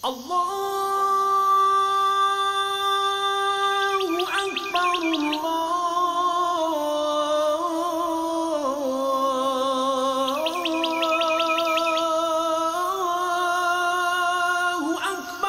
Allahu Akbar, Allahu Akbar.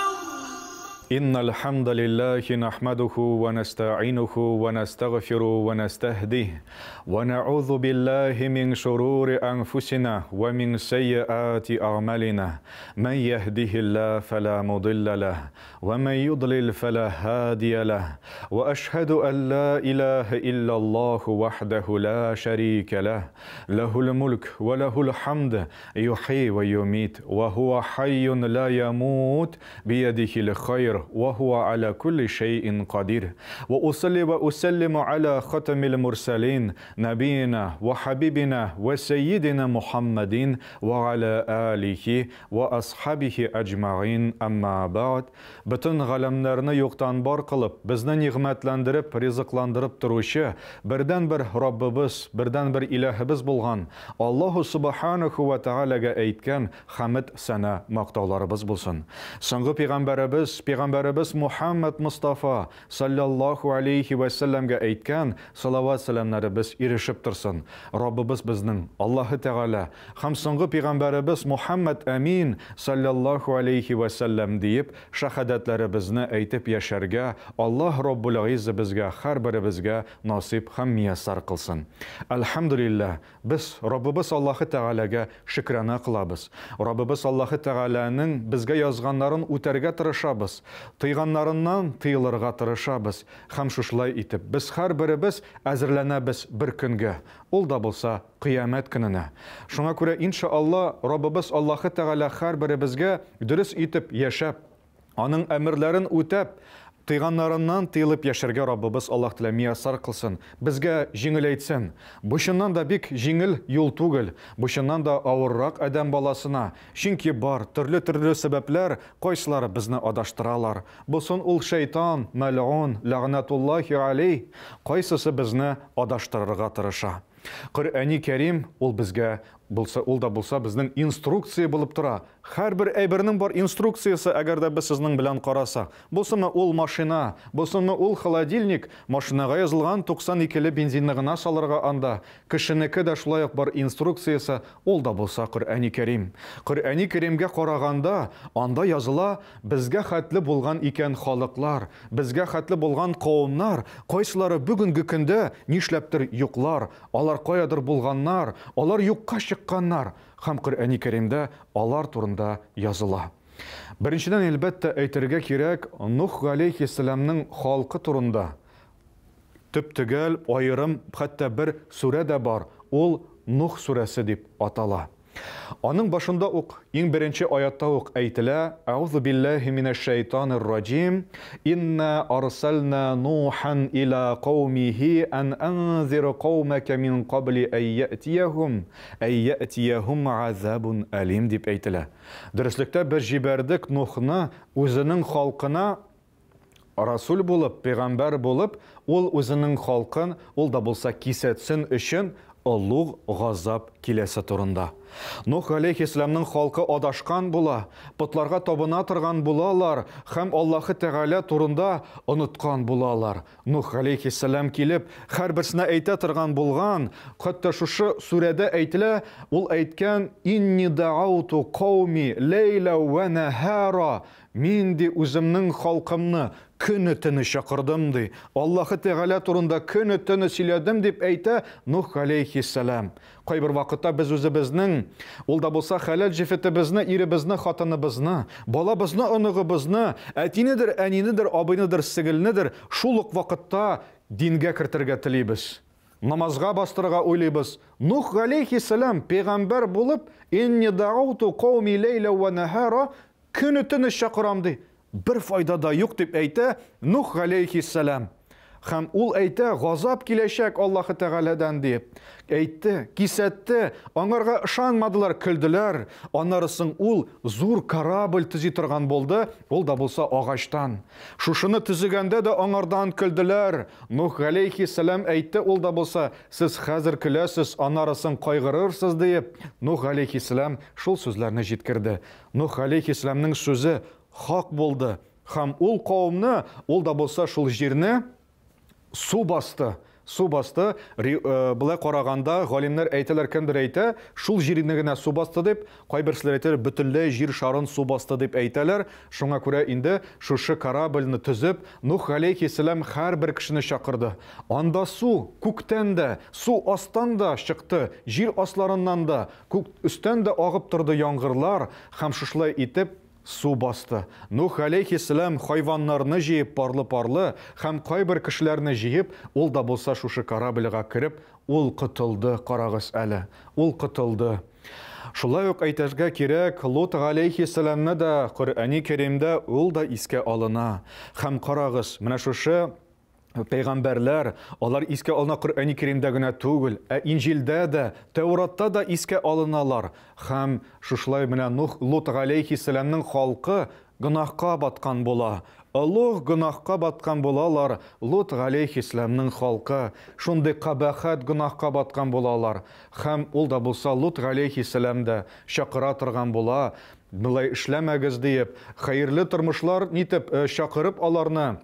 Innal hamdalillahi nahmaduhu wa nasta'inuhu wa nastaghfiruhu wa nastahdihi wa na'udzu billahi min shururi anfusina wa min sayyiati a'malina. Man yahdihillahu fala mudilla lahu wa man yudlil fala hadiya lahu. Wa ashhadu an la ilaha illallah wahdahu la sharika lahu. Lahul mulk wa lahul hamd yuhyi wa yumit wa huwa hayyun la yamut biyadihil khair وهو على كل شيء قدير وأصلي وأسلم على ختم المرسلين نبينا وحبيبنا وسيدنا محمد وعلى آله وأصحابه أجمعين أما بعد bütün ғаламларны yoqtan бар qılıb bizni niğmetlendirib, rizıqlandırıb turuşu birden bir Rabbimiz, birden bir ilahimiz bolğan Allahu subhanahu wa ta'alaga aytgan hamd sana maqtovlarimiz bolsun. So'nggi Peygamberimiz Muhammed Mustafa sallallahu aleyhi ve sellem'ge aytgan salavat salamlarimiz erişip tursun. Rabbimiz bizning Alloh Teala ham so'nggi Peygamberimiz Muhammed Amin sallallahu aleyhi ve sellem deyip shahadatlarimizni aytib yasharga Allah Rabbul Izz bizga har birimizga nasib ham muyassar qilsin. Alhamdulillah biz Rabbimiz Alloh Teala'ga shukrona qilamiz. Rabbimiz Alloh Teala'ning bizga yozganlarini o'targa tirishamiz. Tıyğanlarından tıyılırga tırışabız. Ham şuşlay itip biz har birimiz әзерләнәбез bir күнгә. Ул да булса кыямәт көненә. Шуңа күрә иншаллах Раббыбыз Аллаһы Тәгалә һәр беребезгә дөрес итеп яшәп, аның әмерләрен үтәп, тыйганнарыннан тыйлып яшәргә Раббыбыз Аллаһ Тәгалә мияссар кылсын. Безгә җиңел әйтсен. Бу чыннан да бик җиңел юл түгел. Бу чыннан да авыррак адәм баласына. Чөнки бар төрле сәбәпләр кайсылары безне адаштыралар. Бусын ул шайтан, мәлъун, ләгънәтуллаһи алейх, кайсысы безне адаштырырга тырыша. Коръәни Кәрим ул безгә ул да булса безнең инструкция булып тора. Һәр бер әйбернең бар инструкциясы, әгәр дә без сезнең белән карасак. Булсымы ул машина, булсымы ул холодильник, машинага язылган 92ле бензинны гына салырга анда. Кешенеке дә шулай ук бар инструкциясы, ул да булса Коръәни Кәрим. Коръәни Кәримгә караганда анда языла безгә хәтле булган икән халыклар, безгә хәтле булган кавымнар, кайсылары бүгенге көндә нишләптер юклар, алар каядыр булганнар, алар юкка чыкканнар. Һәм Коръәни Кәримдә алар турында языла. Беренчедән әлбәттә әйтергә кирәк, Нух алейхиссаламның халкы турында. Төп төгәл аерым хәтта бер сүрә дә бар. Ул Нух сүрәсе дип атала. Аның башында ук, иң беренче аятта ук әйтелә: "Аузу биллаһи минәш-шәйтанир раҗим. Инна арсална Нухан ила қаумихи ан анзир қаумака мин қабли ан яътияһум азабун алим" дип әйтелә. Дөреслекдә без җибәрдек Нухны үзенең халкына расул булып, пәйгамбәр булып, ул үзенең халкын, ул да булса кисәтсен өчен улуг газап киләсе турында. Нух алейхиссаламның халкы адашкан була, путларга табына торган булалар, һәм Аллаһы Тәгалә турында оныткан булалар. Нух алейхиссалам килеп, һәр берсенә әйтә торган булган, хәтта шушы сүрәдә әйтелә, ул әйткән: "Инни даъауту қауми лейла ва нахара". Мин ди үземнең халкымны көне төне чакырдым ди. Аллаһы Тәгалә турында көне төне сөйләдем дип әйтә Нух алейхиссалам. Кайбер вакытта без үзебезнең, ул да булса хәләл җифетебезне, иребезне, хатыныбызны, балабызны, оныгыбызны, әтинедер, әнинедер, абыйнедер, сеңелнедер, шул ук вакытта дингә кертергә телибез. Намазга бастырырга уйлыйбыз. Нух алейхиссалам пәйгамбәр булып, "Инни даъауту қауми лейла ва нахара", көне төне чакырам ди. Бер файда да юк дип әйтә Нух алейхиссалам. Һәм ул әйтә, газап киләчәк Аллаһы Тәгаләдән дип. Әйтте, кисәтте, аңарга ышанмадылар, көлделәр. Аннарысын ул зур корабль төзи торган булды, ул да булса агачтан. Шушыны төзегәндә дә аңардан көлделәр. Нух алейхиссалам әйтте, ул да булса, сез хәзер көләсез, аннарысын кайгырырсыз дип. Нух алейхиссалам шул сүзләрне җиткерде. Нух алейхиссаламның сүзе хак булды. Һәм ул кавымны, ул да булса шул җирне су басты. Су басты. Былай караганда галимнәр әйтәләр, кемдер әйтә, шул җирне генә су басты дип, кайберселәр әйтәләр, бөтенләй җир шарын су басты дип әйтәләр. Шуңа күрә инде шушы корабльне төзеп, Нух алейхиссалам һәрбер кешене чакырды. Анда су күктән дә, су астан да чыкты, җир асларыннан да, күк өстән дә агып торды яңгырлар, һәм шушлай итеп су басты. Нух алейхиссалам хайваннарны җыеп парлы-парлы, һәм кайбер кешеләрне җыеп, ул да булса шушы корабльгә кереп, ул котылды, карагыз әле. Ул котылды. Шулай ук әйтергә кирәк, Лут алейхиссаламны да Коръәни Кәримдә ул да искә алына. Һәм карагыз, менә шушы Пәйгамбәрләр, алар искә алына Коръәни Кәримдә генә түгел, Инҗилдә дә, Тәуратта да искә алыналар. Һәм шушлай менә Лут алейхиссаламның халкы гөнаһка баткан була. Олуг гөнаһка баткан булалар. Лут алейхиссаламның халкы шундый кабахат гөнаһка баткан булалар. Һәм ул да булса Лут алейхиссалам да чакыра торган була. Булай эшләмәгез диеп, хәерле тормышлар нитеп чакырып аларны.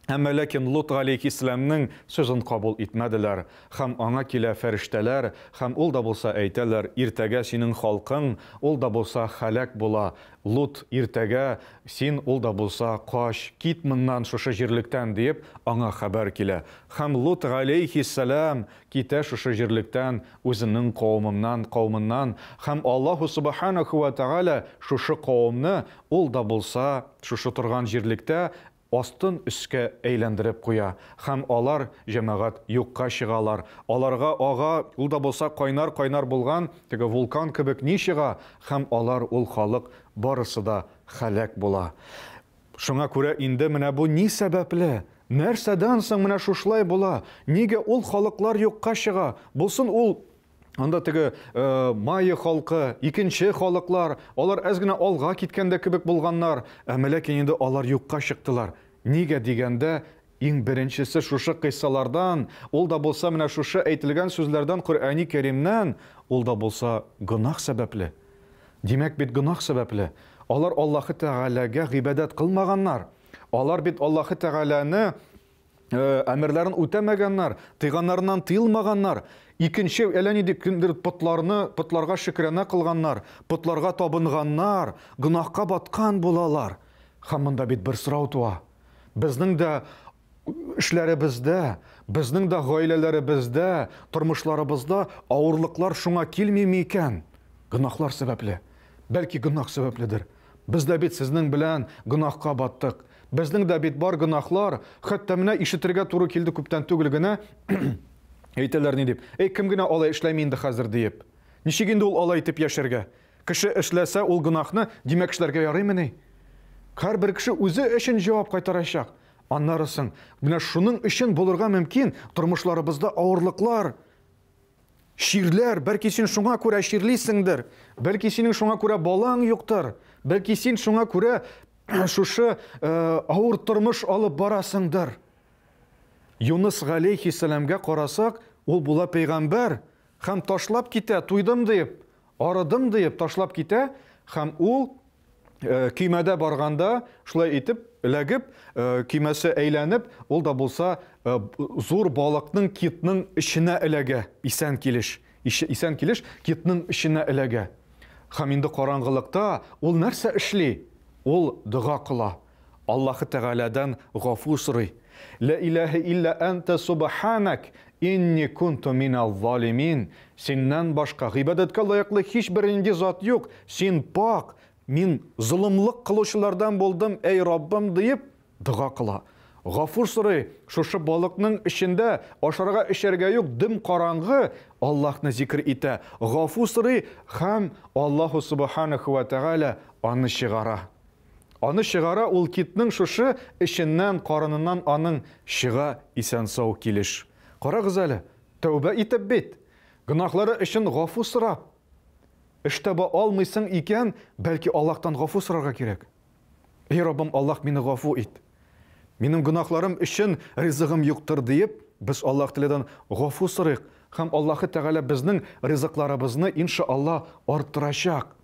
Әмма ләкин Лут алейхиссаламның сүзен кабул итмәделәр. Һәм аңа килә фәрештәләр, һәм ул да булса әйтәләр, иртәгә синең халкың, ул да булса хәлак була. Лут, иртәгә син, ул да булса каш, кит моннан шушы җирлектән диеп, аңа хәбәр килә. Һәм Лут алейхиссалам китә шушы җирлектән үзенең кавымыннан, һәм Аллаһу субханаху ва тааля шушы кавымны, ул да булса шушы торган җирлектә астын үскә әйләндереп куя. Һәм алар җәмәгать юкка чыгалар. Аларга ага, ул да булса кайнар булган, теге вулкан кебек ни чыга, һәм алар ул халык барысы да хәлак була. Шуңа күрә инде менә бу ни сәбәпле? Нәрсәдән соң менә шушлай була? Нигә ул халыклар юкка чыга? Булсын ул анда теге майя халкы, икенче халыклар, алар әз генә алга киткәндә кебек булганнар, әмма ләкин инде алар юкка чыктылар. Нигә дигәндә, иң беренчесе шушы кыйссалардан, ул да булса менә шушы әйтелгән сүзләрдән Коръәни Кәримнән, ул да булса гынаһ сәбәпле. Димәк бит гынаһ сәбәпле. Алар Аллаһы Тәгаләгә гыйбадәт кылмаганнар. Алар бит Аллаһы Тәгаләне әмерләрен үтәмәгәннәр, тыйганнарыннан тыелмаганнар. Икенче әләнидек кемдер пытларга шөкранә кылганнар, пытларга табынганнар, гынаһка баткан булалар. Һәм монда бит бер сорау туа. Безнең дә эшләребездә, безнең дә гаиләләребездә, тормышларыбызда авырлыклар шуңа килмиме икән? Гынаһлар сәбәпле. Бәлки гынаһ сәбәпледер. Без дә бит сезнең белән гынаһка баттык. Безнең дә бит бар гынаһлар, хәтта менә ишетергә туры килде күптән түгел генә. Әйтәләр ни дип? Кем генә алай эшләми инде хәзер диеп. Ничек инде ул алай итеп яшәргә? Кеше эшләсә ул гынаһны димәк эшләргә ярыймыни? Һәрбер кеше үзе өчен җавап кайтарачак. Аннарысын, менә шуның өчен булырга мөмкин тормышларыбызда авырлыклар, ширләр, бәлки син шуңа күрә ширлисеңдер, бәлки синең шуңа күрә балаң юктыр, бәлки син шуңа күрә шушы авыр тормыш алып барасыңдыр. Юнус алейхиссаламга карасак, ул була пәйгамбәр, һәм ташлап китә, туйдым дип, арыдым дип ташлап китә, һәм ул көймәдә барганда, шулай итеп, эләгеп, көймәсе әйләнеп, ул да булса зур балыкның китның эченә эләгә, исән килеш, китның эченә эләгә. Һәм инде караңгылыкта ул нәрсә эшли? Ул дуга кыла. Аллаһы Тәгаләдән гафу сорый. Ла илаһа илля анта субханак инни кунту минал залимин. Синнән башка гыйбадәткә лаеклы һичбер инде зат юк. Син пак, мин зулымлык кылучылардан булдым, эй Раббым дип дуга кыла. Гафур сорый, шушы балыкның эчендә ашарга эчәргә юк, дөм караңгы, Аллаһны зикр итә. Гафур сорый һәм Аллаһу субханаху ва тааля аны чыгара. Аны чыгара, ул китның шушы эченнән, карыныннан аның чыга исән сау килеш. Карагыз әле, тәүбә итеп бит, гынаһлары өчен гафу сорап. Эштәбә алмыйсың икән, бәлки Аллаһтан гафу сорарга кирәк. Эй Раббым, Аллаһ мине гафу ит. Минем гынаһларым өчен ризыгым юктыр дип, без Аллаһ Тәгаләдән гафу сорыйк, һәм Аллаһы Тәгалә безнең ризыкларыбызны иншааллах арттырачак.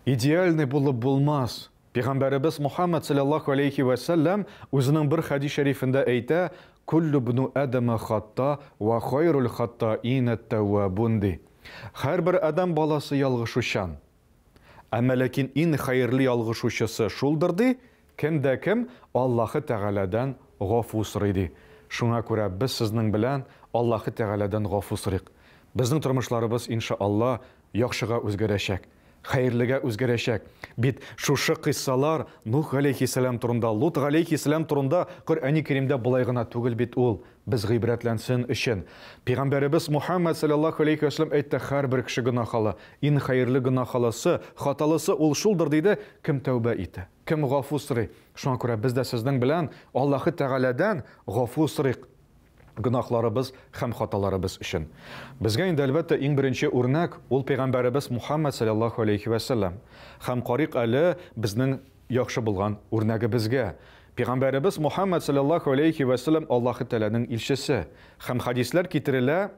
Идеальный булып булмас. Пәйгамбәребез Мухаммад саллаллаху алейхи ва саллям үзенең бер хадис шәрифендә әйтә: "Куллу бну адама хатта ва хайрул хаттаин ат-таввабун" ди. Һәрбер адам баласы ялгышучан. Әмма ләкин иң хәерле ялгышучысы шулдыр ди, кемдә кем Аллаһы Тәгаләдән гафу сорый ди. Шуңа күрә без сезнең белән Аллаһы Тәгаләдән гафу сорыйк. Безнең тормышларыбыз иншаалла яхшыга үзгәрәчәк, хәерлегә үзгәрәчәк. Бит шушы кыссалар Нух алейхиссалам турында, Лут алейхиссалам турында Коръәни Кәримдә булай гына түгел бит ул. Без гыйбрәтләнсен өчен. Пәйгамбәребез Мухаммад саллаллаху алейхи ва саллям әйтте: "Һәрбер кеше гынахалы, иң хәерле гынахалысы, хаталысы ул шулдыр" диде. Кем тәүбә итә, кем гафу сорый. Шуңа күрә без дә сезнең белән Аллаһы Тәгаләдән гафу сорыйк. Гынахларыбыз һәм хаталарыбыз өчен. Безгә инде әлбәттә иң беренче үрнәк ул Пәйгамбәребез Мухаммад саллаллаху алейхи ва саллям. Һәм карык әле безнең яхшы булган үрнәгебезгә. Пәйгамбәребез Мухаммад саллаллаху алейхи ва саллям Аллаһы Тәгаләнең илчесе. Һәм хадисләр китерелә,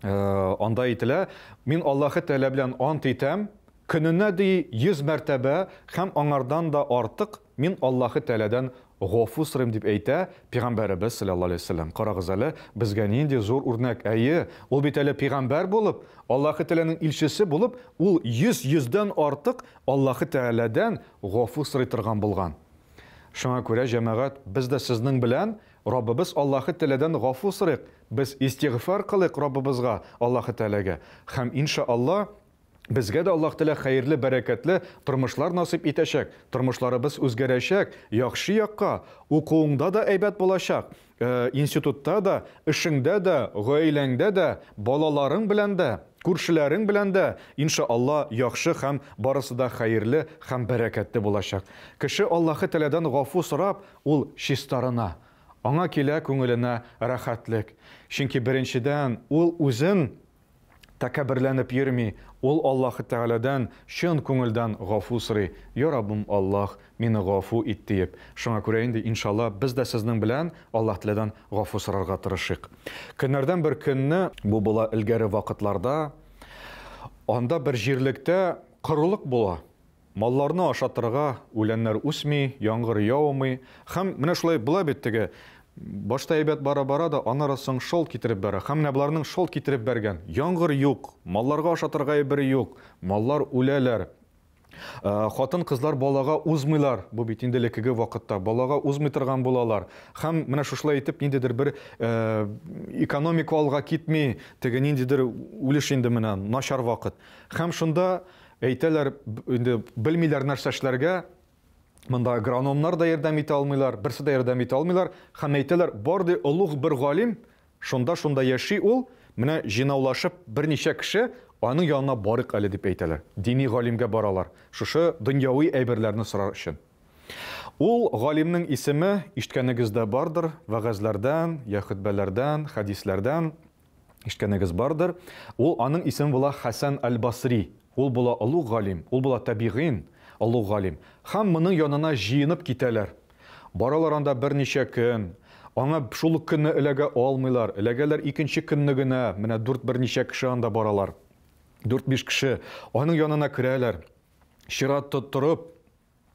анда әйтелә: "Мин Аллаһы Тәгалә белән ант итәм, көненә ди 100 мәртәбә һәм аңардан да артык мин Аллаһы Тәгаләдән гафу сорыйм" дип әйтә Пәйгамбәребез саллаллаху алейхи ва саллям. Карагыз әле, безгә нинди зур үрнәк. Әйе, ул бит әле пәйгамбәр булып, Аллаһы Тәгаләнең илчесе булып, ул 100-100дән артык Аллаһы Тәгаләдән гафу сорый торган булган. Шуңа күрә җәмәгать, без дә сезнең белән Раббыбыз Аллаһы Тәгаләдән гафу сорыйк. Без истигъфар кылыйк Раббыбызга, Аллаһы Тәгаләгә. Һәм иншаалла безгә дә Аллаһ Тәгалә хәерле, бәрәкәтле тормышлар насыйп итәчәк. Тормышларыбыз үзгәрәчәк, яхшы якка, укуыңда да әйбәт булачак, институтта да, эшеңдә дә, гаиләңдә дә, балаларың белән дә, күршеләрең белән дә иншаалла яхшы һәм барысы да хәерле һәм бәрәкәтле булачак. Кеше Аллаһы Тәгаләдән гафу сорап, ул чистарына, аңа килә күңеленә рәхәтлек. Чөнки беренчедән ул үзен тәкәбберләнеп йөрми, ул Аллаһы Тәгаләдән чын күңелдән гафу сорый. "Я Раббым Аллаһ, мине гафу ит" дип. Шуңа күрә инде иншалла без дә сезнең белән Аллаһ Тәгаләдән гафу сорарга тырышыйк. Көннәрдән бер көнне, бу була илгәре вакытларда, анда бер җирлектә корылык була. Малларны ашатырга үләннәр үсми, яңгыр яумый. Һәм менә шулай була бит теге. Башта әйбәт бара-бара да анарысын шол китереп бара. Һәм менә буларның шол китереп бәргән. Яңгыр юк, малларга ашатырга әйбер юк, маллар үләләр. Хатын-кызлар балага узмыйлар. Бу бит инде лекеге вакытта балага узмый торган булалар. Һәм менә шушылай итеп ниндидер бер экономик алга китми, теге ниндидер үлеш инде менә начар вакыт. Һәм шунда әйтәләр, инде белмиләр нәрсә эшләргә. Монда агрономнар да ярдәм итә алмыйлар, берсе дә ярдәм итә алмыйлар. Һәм әйтәләр, барды олуг бер галим, шунда яши ул, менә җыйнаулашып берничә кеше аның янына барык әле дип әйтәләр. Дини галимгә баралар. Шушы дөньяви әйберләрне сорар өчен. Ул галимнең исеме ишеткәнегездә бардыр, вәгазьләрдән, я хутбәләрдән, хадисләрдән ишеткәнегез бардыр. Ул аның исеме була Хасан аль-Басри. Ул була олуг галим, ул була табигин. Аллаһ галим. Һәм моның янына җыенып китәләр. Баралар анда берничә көн. Аңа шул көнне эләгә алмыйлар. Эләгәләр икенче көнне генә. Менә 4 берничә кеше анда баралар. 4-5 кеше аның янына керәләр. Чират тоттырып,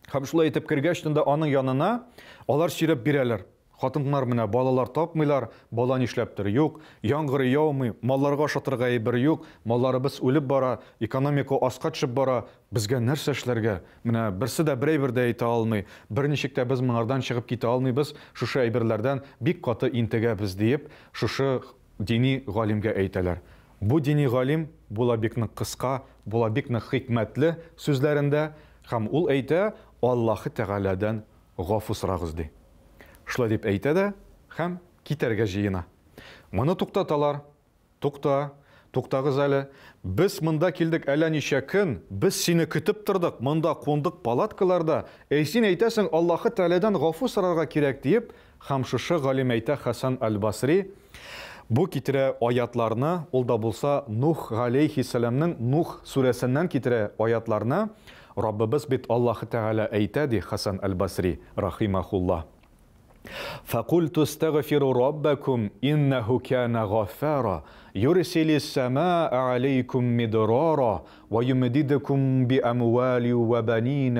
һәм шулай итеп кергәч тында аның янына алар чиреп бирәләр. Хатыннар менә балалар тапмыйлар, бала нишләптер юк, яңгыр яумый, малларга ашатырга әйбер юк, малларыбыз үлеп бара, экономика аска төшеп бара, безгә нәрсә эшләргә? Менә берсе дә бер дә әйтә алмый, берничек тә без моңардан чыгып китә алмыйбыз, шушы әйберләрдән бик каты интегәбез диеп, шушы дини галимгә әйтәләр. Бу дини галим була бик нык кыска, була бик нык хикмәтле сүзләрендә, һәм ул әйтә, Аллаһы Тәгаләдән гафу сорагыз ди. Шулай дип әйтә дә, һәм китәргә җыена. Моны туктаталар. Туктагыз әле. Без монда килдек әллә ничә көн, без сине көтеп тордык, монда кундык палаткаларда. Син әйтәсең, Аллаһы Тәгаләдән гафу сорарга кирәк дип, һәм шушы галим әйтә Хасан аль-Басри. Бу китерә аятларны, ул да булса Нух алейхиссаламның Нух сүрәсеннән китерә аятларны. Раббыбыз бит Аллаһы Тәгалә әйтә ди Хасан аль-Басри рахимахуллаһ. فَقُلْتُ اسْتَغْفِرُوا رَبَّكُمْ إِنَّهُ كَانَ غَفَّارًا يُرْسِلِ السَّمَاءَ عَلَيْكُمْ مِدْرَارًا وَيُمْدِدْكُمْ بِأَمْوَالٍ وَبَنِينَ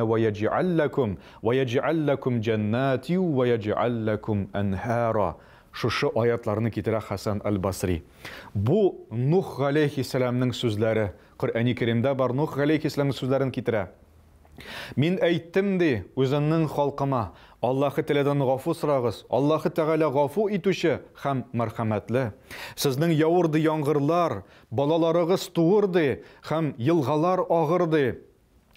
وَيَجْعَلْ لَكُمْ جَنَّاتٍ وَيَجْعَلْ لَكُمْ أَنْهَارًا. Şuşu ayatlarını kitire Hasan el-Basri. Bu Nuh aleyhisselamның sözleri. Kur'an-ı Kerim'de var Nuh aleyhisselamның sözlerini kitire. Min әйттім де өзінің халқыма, Аллахы тіледен ғафу сұрағыз, Аллахы тағала ғафу итуші һәм мәрхәмәтлі. Сіздің яурды яңғырлар, балаларығыз туырды һәм елғалар ағырды.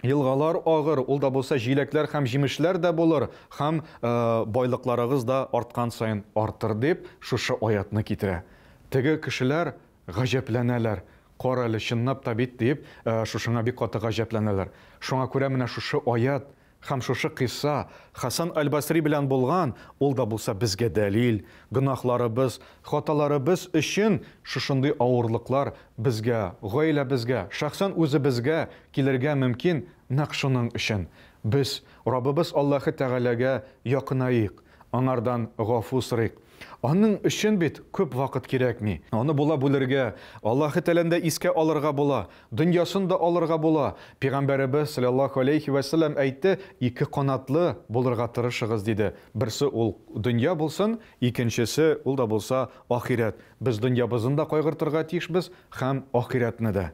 Елғалар ағыр, ол да болса жиләкләр һәм җимешләр дә булыр, һәм байлыкларыгыз да арткан сайын артыр дип шушы аятны китерә. Теге кешеләр гаҗәпләнәләр. Кара әле чынлап та бит дип, шушыңа бик каты гаҗәпләнәләр. Шуңа күрә менә шушы аят һәм шушы кыйса Хасан аль-Басри белән булган, ул да булса безгә дәлил. Гынаһларыбыз, хаталарыбыз өчен шушындый авырлыклар безгә, гаиләбезгә, шәхсән үзебезгә килергә мөмкин нәкъ шуның өчен. Без Раббыбыз Аллаһы Тәгаләгә якынайык, аңардан гафу сорыйк. Аның өчен бит күп вакыт кирәкми. Аны була бүлергә, Аллаһы Тәгаләдә искә алырга була, дөньясын да алырга була. Пәйгамбәребез саллаллаһу алейхи ва саллям әйтте, ике канатлы булырга тырышыгыз диде. Берсе ул дөнья булсын, икенчесе ул да булса ахират. Без дөньябызны да кайгыртырга тиешбез һәм ахиратны да.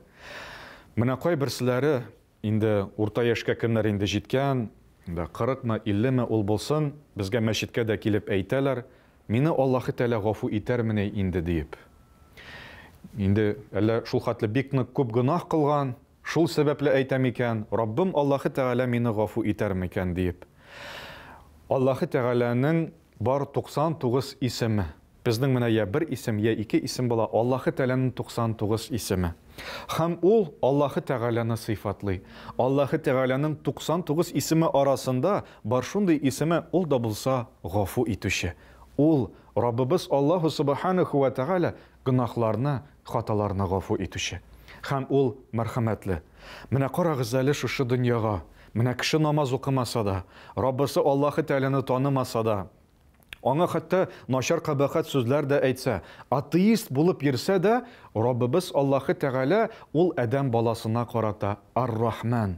Менә кайберселәре инде урта яшькә кемнәр инде җиткән, 40-мы, 50-мы ул булсын, безгә мәчеткә дә килеп әйтәләр. Мине Аллаһы Тәгалә гафу итәрмене инде дип. Инде әллә шул хәтле бик нык күп гынаһ кылган, шул сәбәпле әйтәм икән, Раббым Аллаһы Тәгалә мине гафу итәрме икән дип. Аллаһы Тәгаләнең бар 99 исеме. Безнең менә я бер исем, я ике исем була. Аллаһы Тәгаләнең 99 исеме. Һәм ул Аллаһы Тәгаләне сыйфатлый. Аллаһы Тәгаләнең 99 исеме арасында бар шундый исеме, ул да булса гафу итүче. Ул Раббыбыз Аллаһу субханаху ва тәгалә гынаһларны, хаталарны гафу итүче. Һәм ул мәрхәмәтле. Менә карагыз әле шушы дөньяга. Менә кеше намаз укымаса да, Раббысы Аллаһы Тәгаләне танымаса да, аңа хәтта начар кабахат сүзләр дә әйтсә, атеист булып йөрсә дә, Раббыбыз Аллаһы Тәгалә ул адәм баласына карата Ар-Рахман.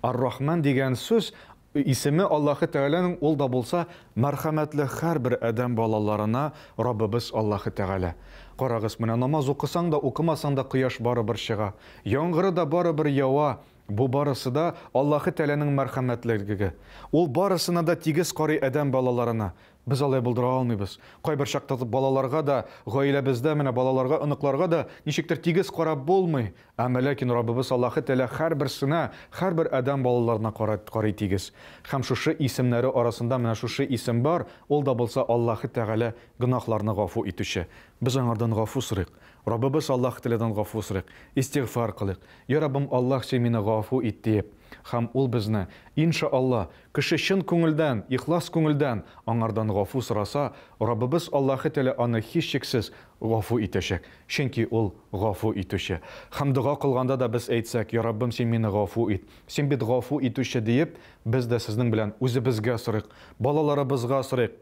Ар-Рахман дигән сүз исеме Аллаһы Тәгаләнең ул да булса мәрхәмәтле һәрбер адәм балаларына Раббыбыз Аллаһы Тәгалә. Карагыз, менә намаз укысаң да, укымасаң да кояш барыбер чыга. Яңгыры да барыбер ява. Бу барысы да Аллаһы Тәгаләнең мәрхәмәтлеге. Ул барысына да тигез карый адәм балаларына. Без алай булдыра алмыйбыз. Кайбер чакта балаларга да, гаиләбездә менә балаларга, оныкларга да ничектер тигез карап булмый. Әмма ләкин Раббыбыз Аллаһы Тәгалә һәрберсенә, һәрбер адәм балаларына карый тигез. Һәм шушы исемнәре арасында менә шушы исем бар, ул да булса Аллаһы Тәгалә гынаһларны гафу итүче. Без аңардан гафу сорыйк. Раббыбыз Аллаһы Тәгаләдән гафу сорыйк. Истигъфар кылыйк. Я Раббым, Аллаһ син мине гафу ит дип. Һәм ул безне, иншаалла, кеше чын күңелдән, ихлас күңелдән аңардан гафу сораса, Раббыбыз Аллаһы Тәгалә аны һичшиксез гафу итәчәк. Чөнки ул гафу итүче. Һәм дуга кылганда да без әйтсәк, Я Раббым, син мине гафу ит. Син бит гафу итүче дип, без дә сезнең белән үзебезгә сорыйк, балаларыбызга сорыйк.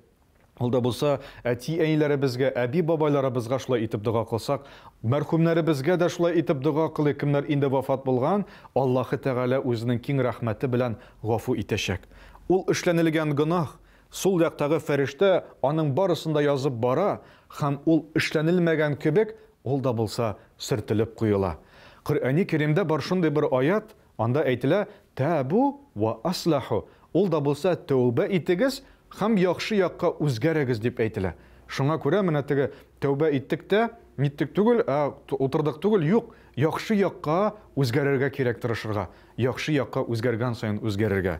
Ул да булса, әти-әниләребезгә, әби-бабайларыбызга шулай итеп дуга кылсак, мәрхүмнәребезгә дә шулай итеп дуга кылыйк, кемнәр инде вафат булган, Аллаһы Тәгалә үзенең киң рәхмәте белән гафу итәчәк. Ул эшләнелгән гынаһ, сул яктагы фәрештә аның барысын да язып бара, һәм ул эшләнелмәгән кебек, ул да булса сөртелеп куела. Коръәни Кәримдә бар шундый бер аят, анда әйтелә: "Табу ва аслаху". Ул да булса тәүбә итегез, һәм яхшы якка үзгәрегез дип әйтелә. Шуңа күрә менә теге тәүбә иттек тә, ниттек түгел, утырдык түгел, юк, яхшы якка үзгәрергә кирәк тырышырга. Яхшы якка үзгәргән саен үзгәрергә.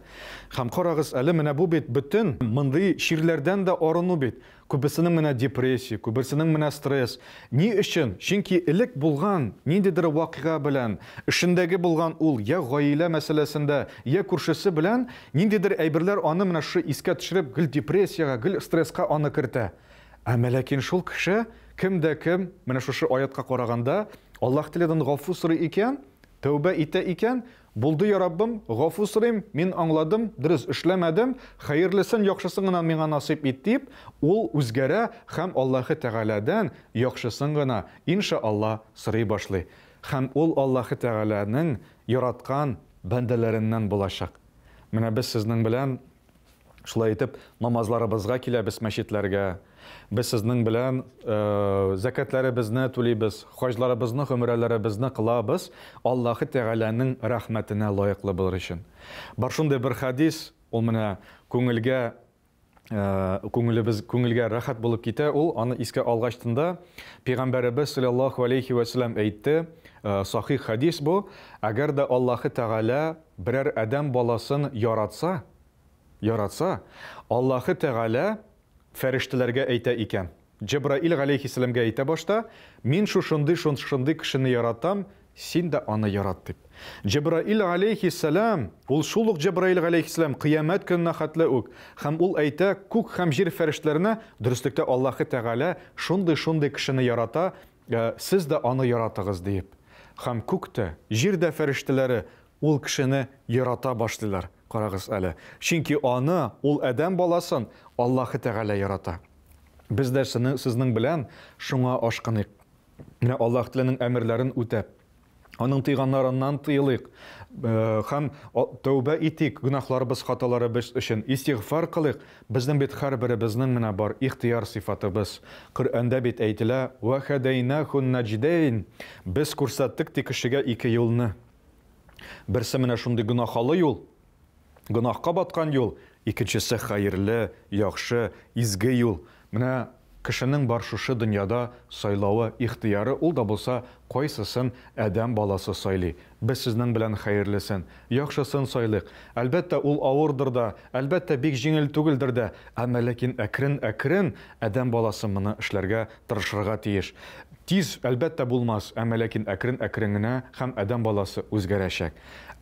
Һәм карагыз, әле менә бу бит бөтен мондый ширләрдән дә арыну бит. Күбесенең менә депрессия, күбесенең менә стресс. Ни өчен? Чөнки элек булган ниндидер вакыйга белән, эшендәге булган ул я гаилә мәсьәләсендә, я күршесе белән ниндидер әйберләр аны менә шу искә төшереп, гел депрессиягә, гел стресска аны кертә. Әмма ләкин шул кеше кемдә кем менә шушы аятка караганда Аллаһ Тәгаләдән гафу сорый икән, тәүбә итә икән, Булды я Раббым, гафу сорыйм, мин аңладым, дөрес эшләмәдем, хәерлесен, яхшысын гына миңа насыйп ит дип, ул үзгәрә һәм Аллаһы Тәгаләдән яхшысын гына иншаалла сорый башлый. Һәм ул Аллаһы Тәгаләнең яраткан бәндәләреннән булачак. Менә без сезнең белән шулай итеп намазларыбызга киләбез мәчетләргә. Без сезнең белән закатларыбызны түлибез, хаҗларыбызны, гомрәләребезне кылабыз, Аллаһы Тәгаләнең рәхмәтенә лаеклы булыр өчен. Бар шундый бер хадис, ул менә күңелгә рәхәт булып китә, ул аны искә алгачтында Пәйгамбәребез саллаллаһу алейхи ва саллям әйтте, сахих хадис бу, әгәр дә Аллаһы Тәгалә берәр адәм баласын яратса, Аллаһы Тәгалә фәрештәләргә әйтә икән. Җибраил алейхиссаламга әйтә башта, мин шушындый кешене яратам, син дә аны ярат дип. Җибраил алейхиссалам, ул шул ук Җибраил алейхиссалам кыямәт көненә хәтле үк, һәм ул әйтә күк һәм җир фәрештәләренә, дөрестлектә Аллаһы Тәгалә шундый кешене ярата, сез дә аны яратыгыз дип. Һәм күктә, җирдә фәрештәләре ул кешене ярата башлыйлар. Карагыз әле. Чөнки аны, ул адәм баласын Аллаһы Тәгалә ярата. Без дә сезнең белән шуңа ашкыныйк. Менә Аллаһ Тәгаләнең әмерләрен үтәп, аның тыйганнарыннан тыелыйк, һәм тәүбә итик, гөнаһларыбыз, хаталарыбыз өчен истигъфар кылыйк. Безнең бит һәрберебезнең менә бар ихтияр сыйфатыбыз. Коръәндә бит әйтелә: "Ва хадайнахун наҗдәйн." Без күрсәттек ди кешегә ике юлны. Берсе менә шундый гөнаһлы юл, гөнаһка баткан юл, икенчесе хәерле, яхшы, изге юл. Менә кешенең бар шушы дөньяда сайлавы, ихтияры, ул да булса кайсысын адәм баласы сайлый. Без сезнең белән хәерлесен, яхшысын сайлыйк. Әлбәттә ул авырдыр да, әлбәттә бик җиңел түгелдер дә, әмма ләкин әкрен адәм баласы моны эшләргә тырышырга тиеш. Тиз әлбәттә булмас, әмма ләкин әкрен генә һәм адәм баласы үзгәрәчәк.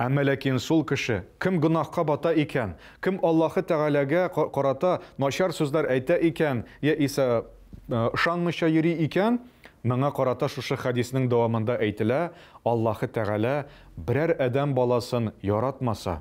Әмма ләкин шул кеше, кем гөнаһка бата икән, кем Аллаһы Тәгаләгә карата начар сүзләр әйтә икән, яисә ышанмыйча йөри икән, моңа карата шушы хадиснең дәвамында әйтелә, Аллаһы Тәгалә берәр адәм баласын яратмаса,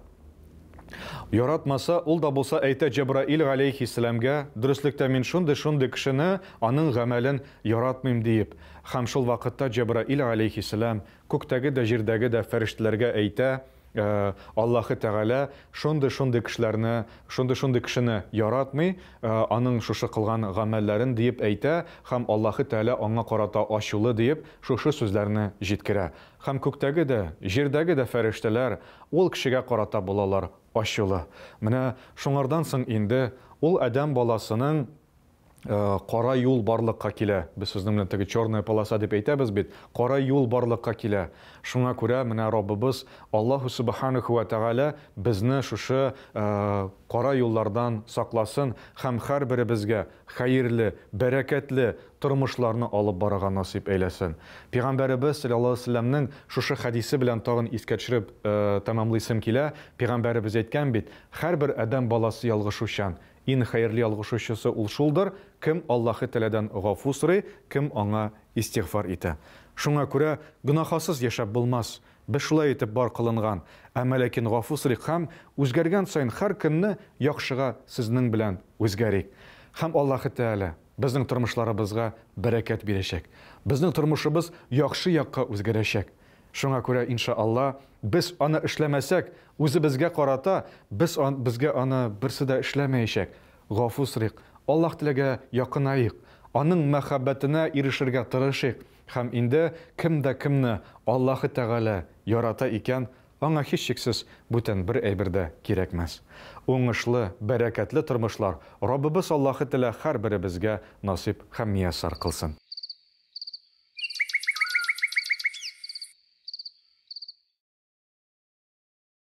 ул да булса әйтә Җибраил алейхиссаламга, дөрестлектә мин шундый кешене, аның гамәлен яратмыйм дип. Һәм шул вакытта Җибраил алейхиссалам күктәге дә җирдәге дә фәрештәләргә әйтә, Аллаһы Тәгалә шундый кешеләрне, шундый кешене яратмый, аның шушы кылган гамәлләрен дип әйтә, һәм Аллаһы Тәгалә аңа карата ачулы дип шушы сүзләрне җиткерә. Һәм күктәге дә, җирдәге дә фәрештәләр ул кешегә карата булалар ачулы. Менә шуңардан соң инде ул адәм баласының кара юл барлыкка килә. Без сезнең белән теге черная полоса дип әйтәбез бит. Кара юл барлыкка килә. Шуңа күрә менә Раббыбыз Аллаһу субханаху ва тәгалә безне шушы кара юллардан сакласын һәм һәрберебезгә хәерле, бәрәкәтле тормышларны алып барырга насыйп әйләсен. Пәйгамбәребез саллаллаһу алейһи ва сәлләмнең шушы хадисе белән тагын искә төшереп тәмамлыйсым килә. Пәйгамбәребез әйткән бит, һәрбер адәм баласы ялгышучан. Ин хәерле ялгышучысы ул шулдыр, кем Аллаһы Тәгаләдән гафу сорый, кем аңа истигъфар итә. Шуңа күрә гөнаһсыз яшәп булмас. Без шулай итеп бар кылынган. Әмма ләкин гафу сорый һәм үзгәргән сайын һәр көнне яхшыга сезнең белән үзгәрик. Һәм Аллаһы Тәгалә безнең тормышларыбызга бәрәкәт бирәчәк. Безнең тормышыбыз яхшы якка үзгәрәчәк. Шуңа күрә иншаалла без аны эшләмәсәк, үзебезгә карата безгә аны берсе дә эшләмәячәк. Гафу сорыйк, Аллаһ Тәгаләгә якынайык, аның мәхәббәтенә ирешергә тырышыйк. Һәм инде кемне Аллаһы Тәгалә ярата икән, аңа һичшиксез бүтән бер әйбер дә кирәкмәс. Уңышлы, бәрәкәтле тормышлар Раббыбыз Аллаһы Тәгалә һәрберебезгә насыйп һәм мияссар кылсын.